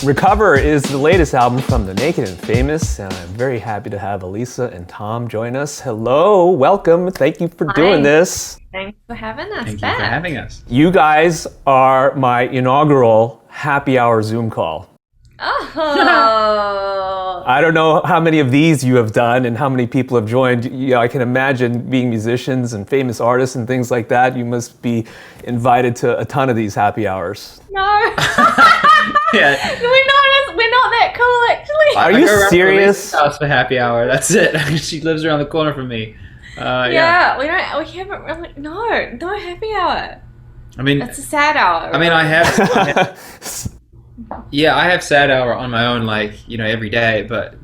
Recover is the latest album from The Naked and Famous, and I'm very happy to have Elisa and Tom join us. Hello, welcome, thank you for doing this. Thanks for having us Thank back. you for having us. You guys are my inaugural happy hour Zoom call. Oh. I don't know how many of these you have done and how many people have joined. You know, I can imagine being musicians and famous artists and things like that. You must be invited to a ton of these happy hours. No. Yeah. We're not that cool, actually. Are you serious? House for happy hour. That's it. She lives around the corner from me. Yeah, we haven't really, no happy hour. I mean, It's a sad hour. I mean, I have sad hour on my own, like, every day, but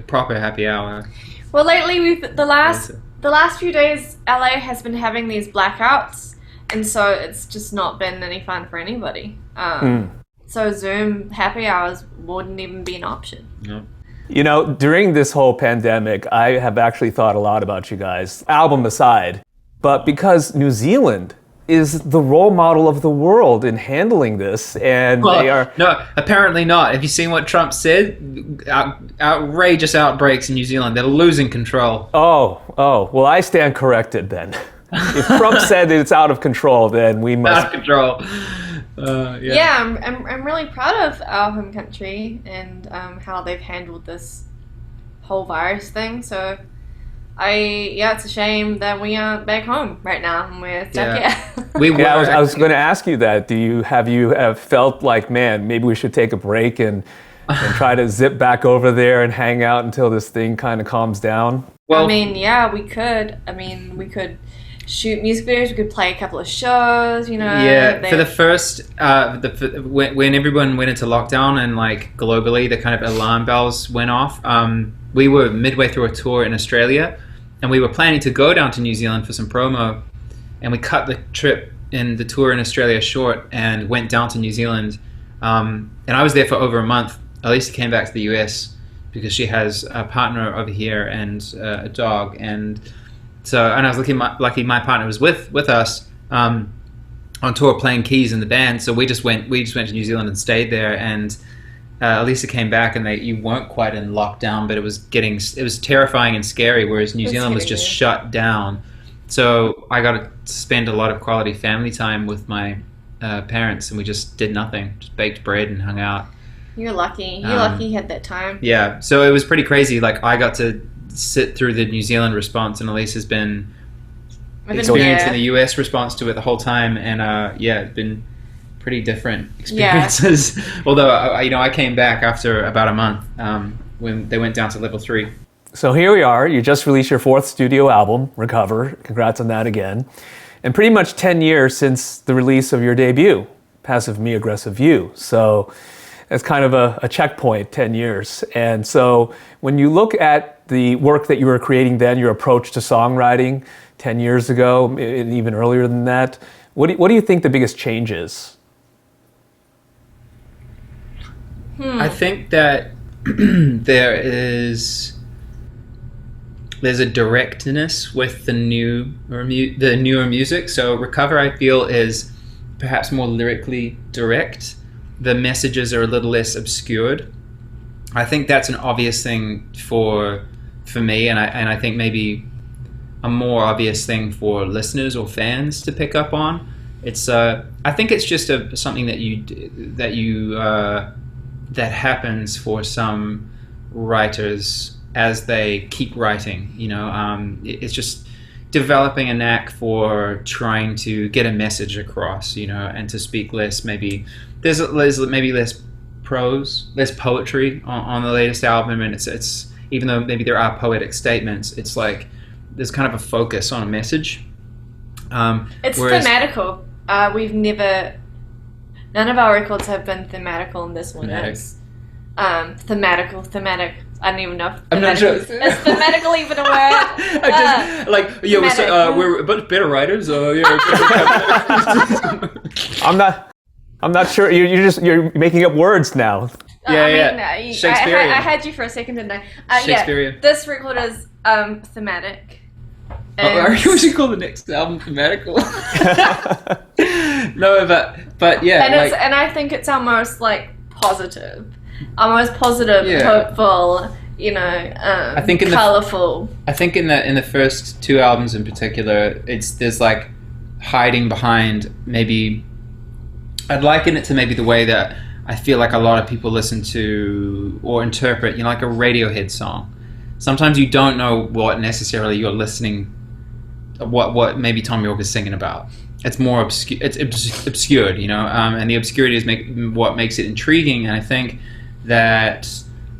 proper happy hour. Well, lately the last few days, LA has been having these blackouts, and so it's just not been any fun for anybody. So Zoom happy hours wouldn't even be an option. No. You know, during this whole pandemic, I have actually thought a lot about you guys, album aside, but because New Zealand is the role model of the world in handling this, and they are... No, apparently not. Have you seen what Trump said? Outrageous outbreaks in New Zealand. They're losing control. Oh, well, I stand corrected then. If Trump said that it's out of control, then we must... Out of control. Yeah, I'm really proud of our home country and how they've handled this whole virus thing. So, it's a shame that we aren't back home right now and we're stuck here. I was going to ask you that. Have you felt like, man, maybe we should take a break and try to zip back over there and hang out until this thing kind of calms down? Well, I mean, yeah, we could. I mean, we could shoot music videos. We could play a couple of shows. Yeah, for the first, when everyone went into lockdown and like globally, the kind of alarm bells went off. We were midway through a tour in Australia, and we were planning to go down to New Zealand for some promo, and we cut the trip in the tour in Australia short and went down to New Zealand. And I was there for over a month. Elisa came back to the US because she has a partner over here and a dog, and I was lucky my partner was with us on tour playing keys in the band. So we just went to New Zealand and stayed there, and Elisa came back and you weren't quite in lockdown, but it was terrifying and scary, whereas New Zealand was just shut down. So I got to spend a lot of quality family time with my parents, and we just did nothing, just baked bread and hung out. You're lucky. You're lucky you had that time. Yeah, so it was pretty crazy. Like, I got to sit through the New Zealand response, and Elisa's been experiencing the US response to it the whole time, and it's been pretty different experiences. Yeah. Although I came back after about a month when they went down to level 3. So here we are. You just released your 4th studio album, Recover. Congrats on that again. And pretty much 10 years since the release of your debut, Passive Me, Aggressive You. So it's kind of a checkpoint, 10 years. And so when you look at the work that you were creating then, your approach to songwriting 10 years ago, and even earlier than that, what do you think the biggest change is? I think that there's a directness with the newer music. So Recover, I feel, is perhaps more lyrically direct. The messages are a little less obscured. I think that's an obvious thing for me, and I think maybe a more obvious thing for listeners or fans to pick up on. It's I think it's just something that happens for some writers as they keep writing. It's just developing a knack for trying to get a message across, and to speak less. Maybe there's maybe less prose, less poetry on the latest album, and it's even though maybe there are poetic statements, it's like there's kind of a focus on a message. It's thematical. None of our records have been thematical, and this one is. Thematic. I don't even know if I'm not sure. Is thematical even a word? We're a bunch better writers. I'm not sure. You're making up words now. Shakespeare. I had you for a second, didn't I? Shakespeare. This record is thematic. Are you should call the next album thematical? No, but yeah. And I think it's almost like positive, almost positive, hopeful, you know, I think colorful. I think in the first 2 albums in particular, there's like hiding behind maybe. I'd liken it to maybe the way that I feel like a lot of people listen to or interpret, you know, like a Radiohead song. Sometimes you don't know what necessarily you're listening, what maybe Tom York is singing about. It's more obscured, you know, and the obscurity is what makes it intriguing. And I think that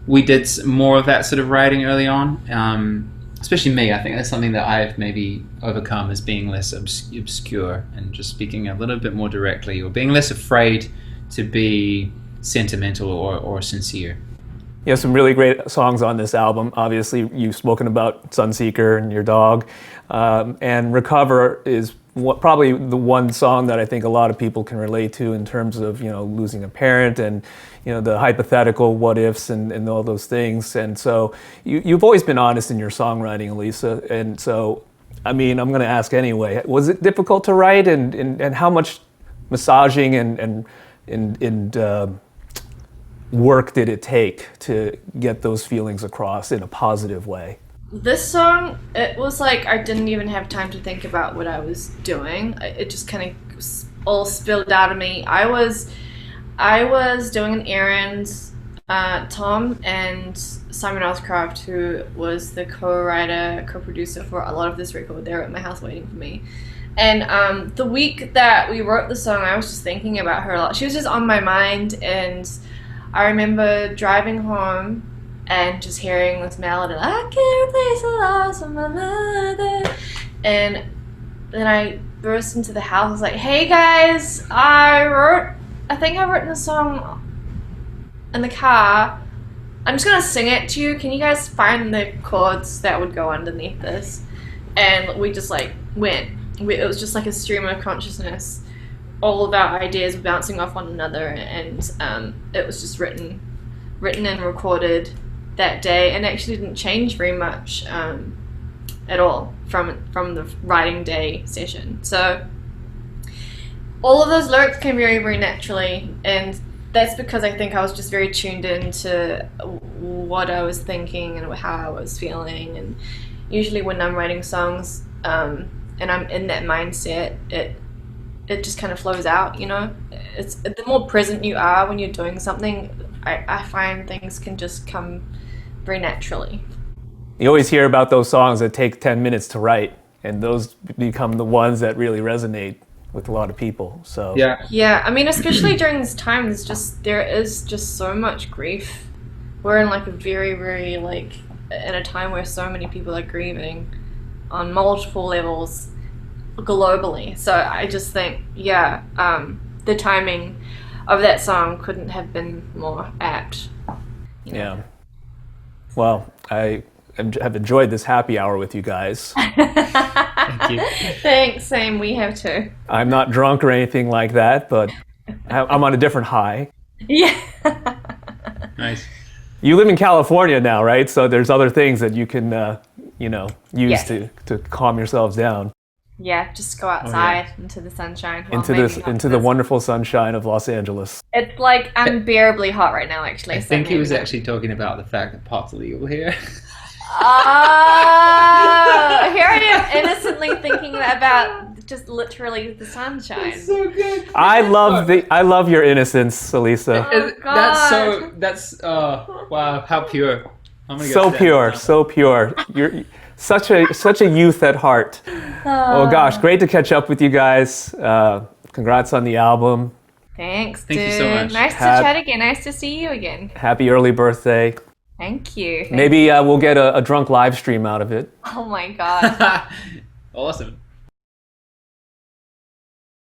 we did more of that sort of writing early on, especially me. I think that's something that I've maybe overcome, is being less obscure and just speaking a little bit more directly, or being less afraid to be sentimental or sincere. You have some really great songs on this album. Obviously, you've spoken about Sunseeker and your dog, and Recover is probably the one song that I think a lot of people can relate to in terms of, you know, losing a parent and, you know, the hypothetical what ifs and all those things. And so you've always been honest in your songwriting, Elisa. And so, I mean, I'm going to ask anyway. Was it difficult to write, and how much massaging and work did it take to get those feelings across in a positive way? This song, it was like I didn't even have time to think about what I was doing. It just kind of all spilled out of me. I was doing an errand. Tom and Simon Oscraft, who was the co-writer, co-producer for a lot of this record, they were at my house waiting for me. And the week that we wrote the song, I was just thinking about her a lot. She was just on my mind, and I remember driving home and just hearing this melody, I can't replace the loss of my mother. And then I burst into the house, I was like, hey guys, I think I wrote this song in the car. I'm just gonna sing it to you. Can you guys find the chords that would go underneath this? And we just like went. It was just like a stream of consciousness. All of our ideas were bouncing off one another, and it was just written and recorded that day, and actually didn't change very much at all from the writing day session. So all of those lyrics came very, very naturally, and that's because I think I was just very tuned into what I was thinking and how I was feeling. And usually when I'm writing songs and I'm in that mindset, it just kind of flows out, you know. It's the more present you are when you're doing something, I find things can just come very naturally. You always hear about those songs that take 10 minutes to write, and those become the ones that really resonate with a lot of people. So yeah, I mean, especially during this time, there is just so much grief. We're in like a very, very like in a time where so many people are grieving on multiple levels globally. So I just think, the timing of that song couldn't have been more apt. You know? Yeah. Well, I have enjoyed this happy hour with you guys. Thank you. Thanks, same, we have too. I'm not drunk or anything like that, but I'm on a different high. Yeah. Nice. You live in California now, right? So there's other things that you can, use to calm yourselves down. Yeah, just go outside into the sunshine. Into the wonderful sunshine of Los Angeles. It's like unbearably hot right now, actually. I think he was actually talking about the fact that pot's illegal here. Here I am innocently thinking about just literally the sunshine. That's so good. I love your innocence, Elisa. Oh, God. That's wow, how pure. I'm gonna So pure. You're such a youth at heart. Oh gosh, great to catch up with you guys. Congrats on the album. Thank you so much. Nice to chat again. Nice to see you again. Happy early birthday. Thank you. Maybe we'll get a drunk live stream out of it. Oh my God. Awesome.